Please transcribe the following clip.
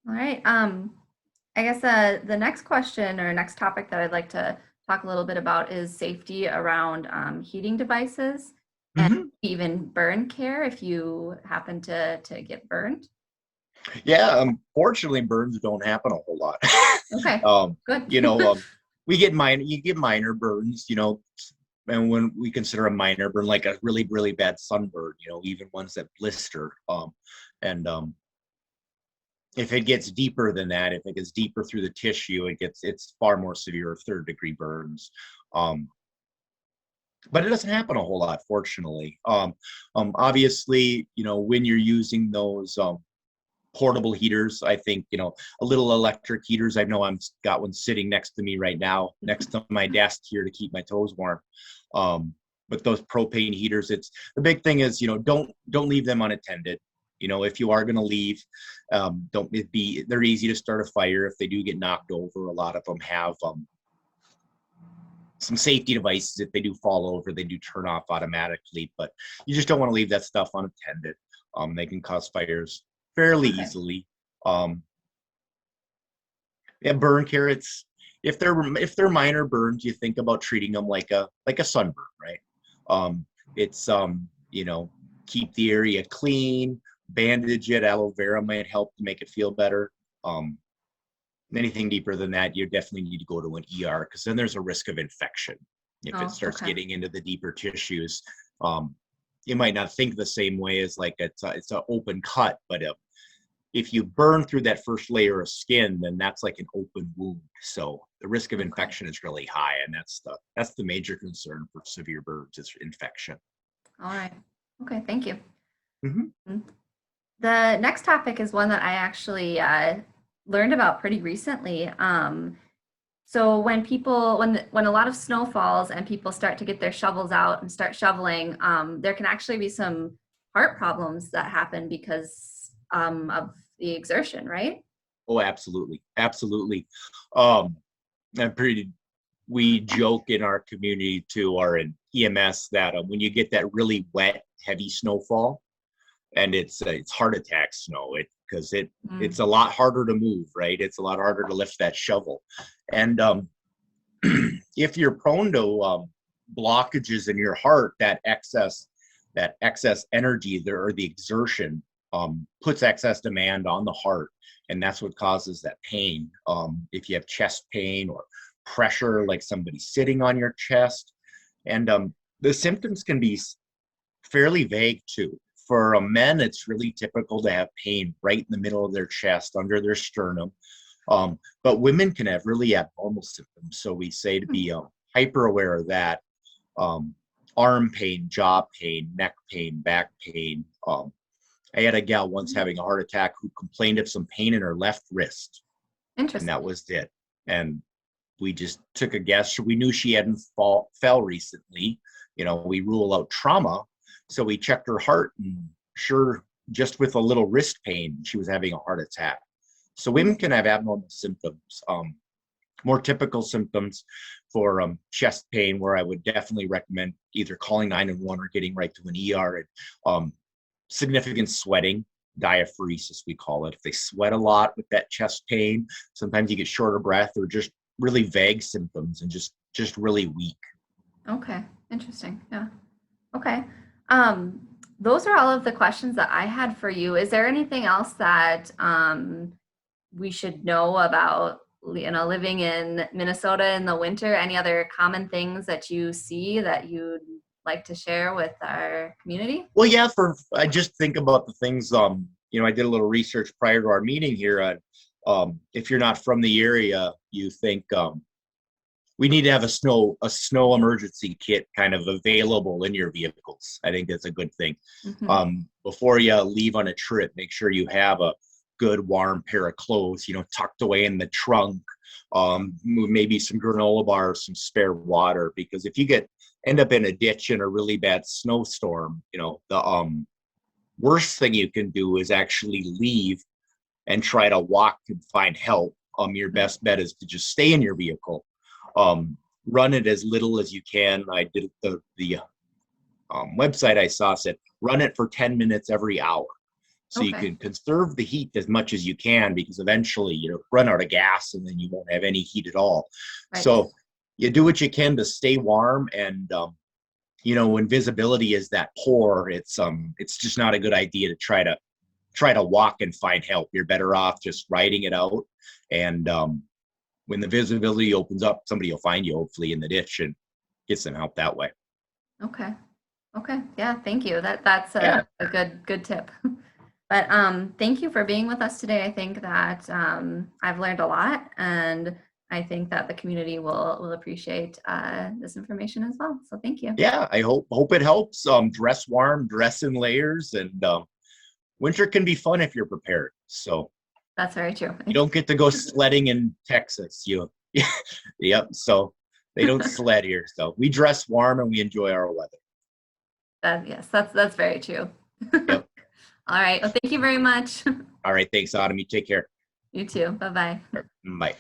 All right. I guess the next question or next topic that I'd like to talk a little bit about is safety around heating devices and Hmm. even burn care if you happen to get burned. Yeah, fortunately, burns don't happen a whole lot. Okay, um, good. you know, we get you get minor burns, and when we consider a minor burn like a really, really bad sunburn, even ones that blister. And If it gets deeper than that, if it gets deeper through the tissue, it's far more severe third-degree burns. Um, but it doesn't happen a whole lot, fortunately. Obviously, when you're using those portable heaters. I think, a little electric heaters. I know I'm got one sitting next to me right now, next to my desk here to keep my toes warm. Um, but those propane heaters, it's the big thing is, don't leave them unattended. If you are going to leave, don't it be, they're easy to start a fire if they do get knocked over. A lot of them have some safety devices. If they do fall over, they do turn off automatically, but you just don't want to leave that stuff unattended. They can cause fires fairly Okay. easily. Um, yeah, burn carrots. If they're minor burns, you think about treating them like a sunburn, right? Um, it's keep the area clean, bandage it. Aloe vera might help to make it feel better. Um, Anything deeper than that, you definitely need to go to an ER because then there's a risk of infection if it Oh, starts okay. getting into the deeper tissues. Um, you might not think the same way as like it's an open cut, but if you burn through that first layer of skin, then that's like an open wound. So the risk of Okay. infection is really high, and that's the major concern for severe burns is infection. All right. Okay, thank you. Hmm. Mm. The next topic is one that I actually learned about pretty recently. So when a lot of snow falls and people start to get their shovels out and start shoveling, there can actually be some heart problems that happen because of the exertion, right? Oh, absolutely, absolutely. Um, I'm pretty. We joke in our community to our EMS that when you get that really wet, heavy snowfall, and it's heart attack snow, because it's Mm, a lot harder to move, right? It's a lot harder to lift that shovel, and if you're prone to blockages in your heart, that excess energy there or the exertion puts excess demand on the heart, and that's what causes that pain. If you have chest pain or pressure, like somebody sitting on your chest, and the symptoms can be fairly vague too. For men, it's really typical to have pain right in the middle of their chest, under their sternum. But women can have really abnormal symptoms. So we say to mm, be hyper aware of that. Um, Arm pain, jaw pain, neck pain, back pain. I had a gal once mm. having a heart attack who complained of some pain in her left wrist, and that Interesting. was it. And we just took a guess. We knew she hadn't fell recently. We rule out trauma. So we checked her heart, and sure, just with a little wrist pain, she was having a heart attack. So women can have abnormal symptoms. More typical symptoms for chest pain, where I would definitely recommend either calling 911 or getting right to an ER. And significant sweating, diaphoresis, we call it. If they sweat a lot with that chest pain, sometimes you get short of breath or just really vague symptoms and just really weak. Okay. Interesting. Yeah. Okay. Um, those are all of the questions that I had for you. Is there anything else that we should know about, living in Minnesota in the winter? Any other common things that you see that you'd like to share with our community? Well, yeah, for I just think about the things. I did a little research prior to our meeting here. If you're not from the area, you think we need to have a snow emergency kit kind of available in your vehicles. I think that's a good thing. Hmm. Before you leave on a trip, make sure you have a good warm pair of clothes, tucked away in the trunk. Maybe some granola bars, some spare water, because if you end up in a ditch in a really bad snowstorm, the worst thing you can do is actually leave and try to walk and find help. Your best bet is to just stay in your vehicle. Run it as little as you can. I did the website I saw said run it for 10 minutes every hour. So you Okay. can conserve the heat as much as you can, because eventually you run out of gas and then you won't have any heat at all. Right. So you do what you can to stay warm. And when visibility is that poor, it's just not a good idea to try to walk and find help. You're better off just riding it out. And when the visibility opens up, somebody will find you hopefully in the ditch and get some help that way. Okay. Okay. Yeah. Thank you. That's Yeah. a good tip. But thank you for being with us today. I think that I've learned a lot, and I think that the community will appreciate this information as well. So thank you. Yeah, I hope it helps. Dress warm, dress in layers, and winter can be fun if you're prepared. So That's very true. you don't get to go sledding in Texas. Yep. So they don't sled here. So we dress warm and we enjoy our weather. Yes, that's very true. Yep. All right. Well, thank you very much. All right. Thanks, Autumn. You take care. You too. Bye-bye. Bye.